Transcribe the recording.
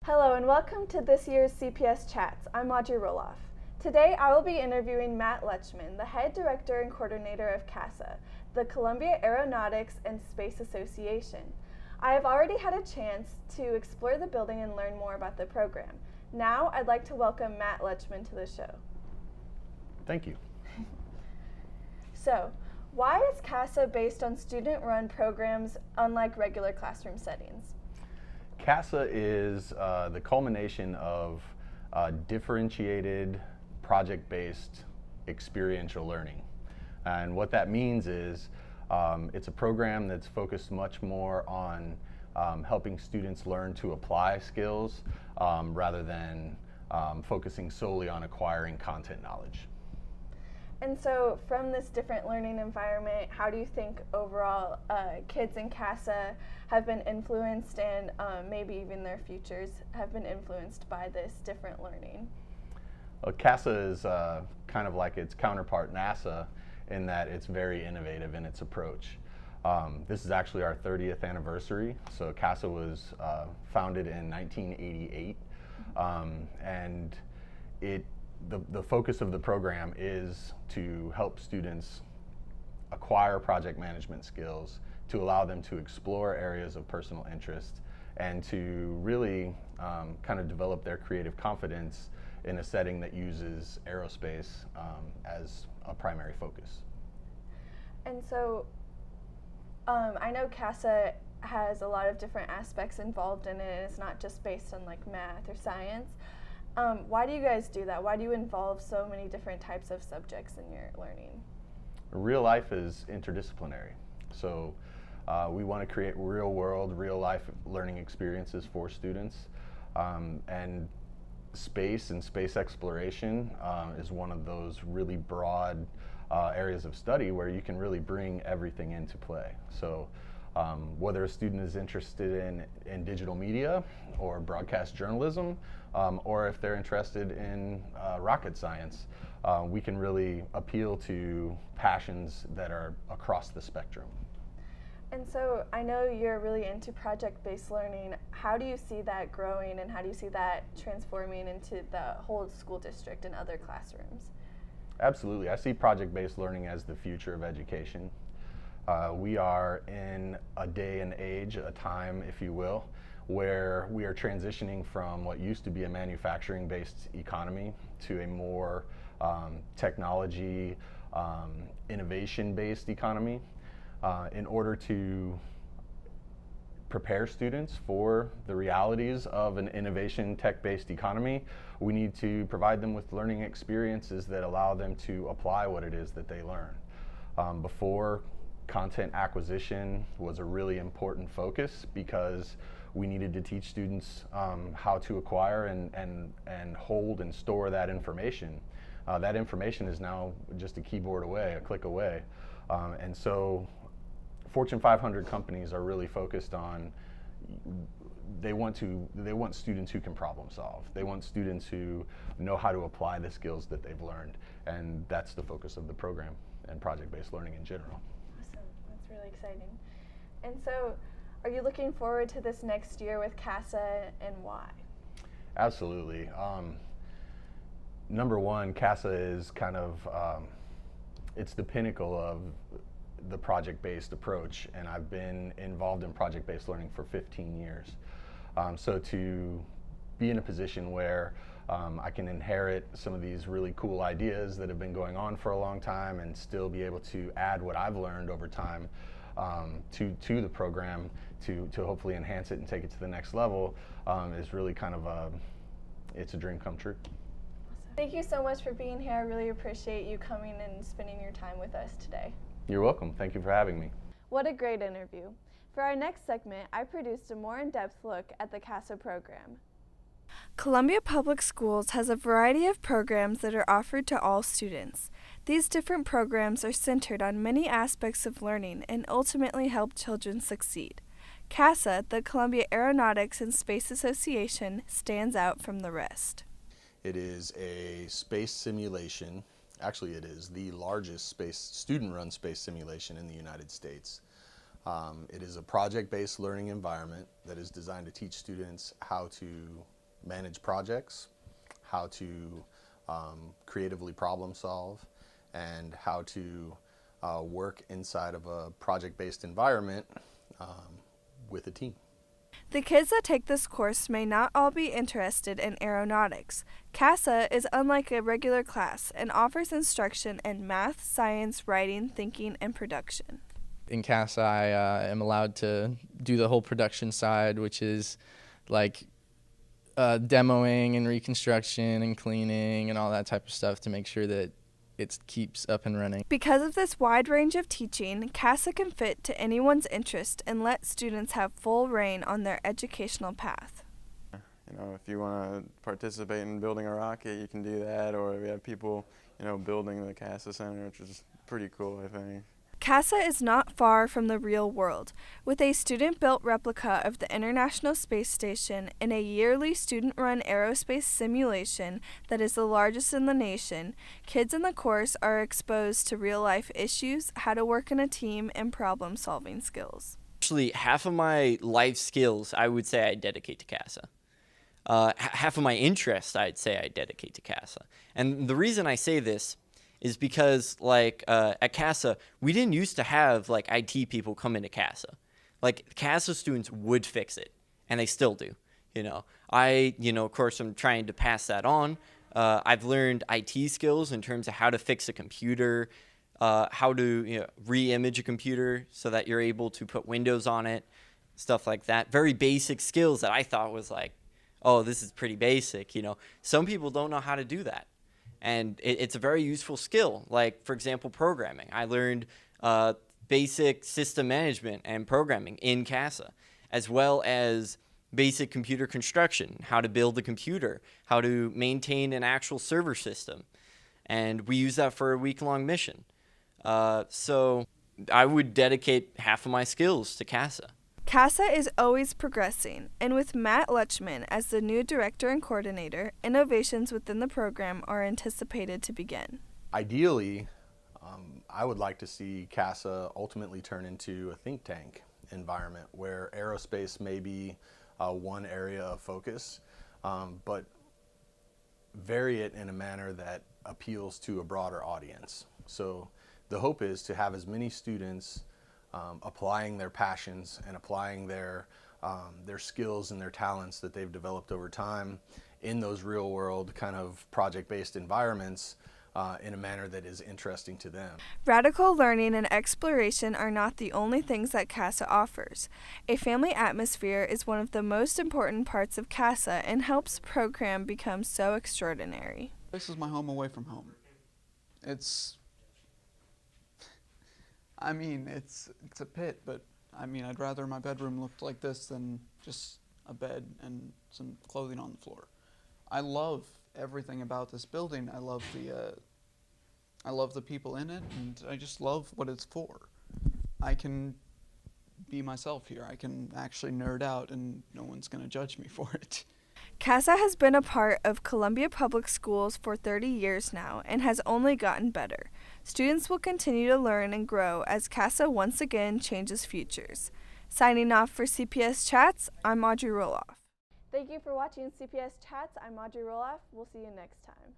Hello and welcome to this year's CPS Chats. I'm Audrey Roloff. Today I will be interviewing Matt Lechman, the head director and coordinator of CASA, the Columbia Aeronautics and Space Association. I have already had a chance to explore the building and learn more about the program. Now I'd like to welcome Matt Lechman to the show. Thank you. So, why is CASA based on student-run programs unlike regular classroom settings? CASA is the culmination of differentiated, project-based experiential learning. And what that means is it's a program that's focused much more on helping students learn to apply skills rather than focusing solely on acquiring content knowledge. And so from this different learning environment, how do you think overall kids in CASA have been influenced and maybe even their futures have been influenced by this different learning? Well, CASA is kind of like its counterpart NASA in that it's very innovative in its approach. This is actually our 30th anniversary. So CASA was founded in 1988 and the focus of the program is to help students acquire project management skills, to allow them to explore areas of personal interest, and to really kind of develop their creative confidence in a setting that uses aerospace as a primary focus. And so I know CASA has a lot of different aspects involved in it. It's not just based on like math or science. Why do you guys do that? Why do you involve so many different types of subjects in your learning? Real life is interdisciplinary. So we want to create real world, real life learning experiences for students. And space and space exploration is one of those really broad areas of study where you can really bring everything into play. So whether a student is interested in digital media or broadcast journalism, or if they're interested in rocket science, we can really appeal to passions that are across the spectrum. And so I know you're really into project-based learning. How do you see that growing and how do you see that transforming into the whole school district and other classrooms? Absolutely. I see project-based learning as the future of education. We are in a day and age, a time, if you will, where we are transitioning from what used to be a manufacturing-based economy to a more technology, innovation-based economy. In order to prepare students for the realities of an innovation tech-based economy, we need to provide them with learning experiences that allow them to apply what it is that they learn. Before, content acquisition was a really important focus because we needed to teach students how to acquire and hold and store that information. That information is now just a keyboard away, a click away. And so Fortune 500 companies are really focused on, they want students who can problem solve. They want students who know how to apply the skills that they've learned. And that's the focus of the program and project-based learning in general. Awesome, that's really exciting. And so, are you looking forward to this next year with CASA and why? Absolutely. Number one, CASA is kind of, it's the pinnacle of the project-based approach, and I've been involved in project-based learning for 15 years. So to be in a position where I can inherit some of these really cool ideas that have been going on for a long time and still be able to add what I've learned over time to the program to hopefully enhance it and take it to the next level is really kind of it's a dream come true. Awesome. Thank you so much for being here. I really appreciate you coming and spending your time with us today. You're welcome. Thank you for having me. What a great interview. For our next segment, I produced a more in-depth look at the CASA program. Columbia Public Schools has a variety of programs that are offered to all students. These different programs are centered on many aspects of learning and ultimately help children succeed. CASA, the Columbia Aeronautics and Space Association, stands out from the rest. It is a space simulation. Actually, it is the largest student-run space simulation in the United States. It is a project-based learning environment that is designed to teach students how to manage projects, how to creatively problem solve, and how to work inside of a project-based environment with a team. The kids that take this course may not all be interested in aeronautics. CASA is unlike a regular class and offers instruction in math, science, writing, thinking, and production. In CASA, I am allowed to do the whole production side, which is like demoing and reconstruction and cleaning and all that type of stuff to make sure that it keeps up and running. Because of this wide range of teaching, CASA can fit to anyone's interest and let students have full reign on their educational path. You know, if you want to participate in building a rocket, you can do that, or we have people, you know, building the CASA Center, which is pretty cool, I think. CASA is not far from the real world, with a student-built replica of the International Space Station and a yearly student-run aerospace simulation that is the largest in the nation. Kids in the course are exposed to real-life issues, how to work in a team, and problem-solving skills. Actually, half of my life skills, I would say I dedicate to CASA. Half of my interest, I'd say I dedicate to CASA. And the reason I say this is because, like, at CASA, we didn't used to have, like, IT people come into CASA. Like, CASA students would fix it, and they still do, you know. Of course, I'm trying to pass that on. I've learned IT skills in terms of how to fix a computer, how to re-image a computer so that you're able to put Windows on it, stuff like that. Very basic skills that I thought was like, oh, this is pretty basic, you know. Some people don't know how to do that. And it's a very useful skill. Like, for example, programming. I learned basic system management and programming in CASA, as well as basic computer construction, how to build a computer, how to maintain an actual server system. And we use that for a week-long mission. So I would dedicate half of my skills to CASA. CASA is always progressing, and with Matt Lutchman as the new director and coordinator, innovations within the program are anticipated to begin. Ideally, I would like to see CASA ultimately turn into a think tank environment where aerospace may be one area of focus, but vary it in a manner that appeals to a broader audience. So the hope is to have as many students applying their passions and applying their skills and their talents that they've developed over time in those real world kind of project-based environments in a manner that is interesting to them. Radical learning and exploration are not the only things that CASA offers. A family atmosphere is one of the most important parts of CASA and helps program become so extraordinary. This is my home away from home. It's a pit, but I'd rather my bedroom looked like this than just a bed and some clothing on the floor. I love everything about this building. I love the people in it, and I just love what it's for. I can be myself here. I can actually nerd out, and no one's going to judge me for it. CASA has been a part of Columbia Public Schools for 30 years now and has only gotten better. Students will continue to learn and grow as CASA once again changes futures. Signing off for CPS Chats, I'm Audrey Roloff. Thank you for watching CPS Chats. I'm Audrey Roloff. We'll see you next time.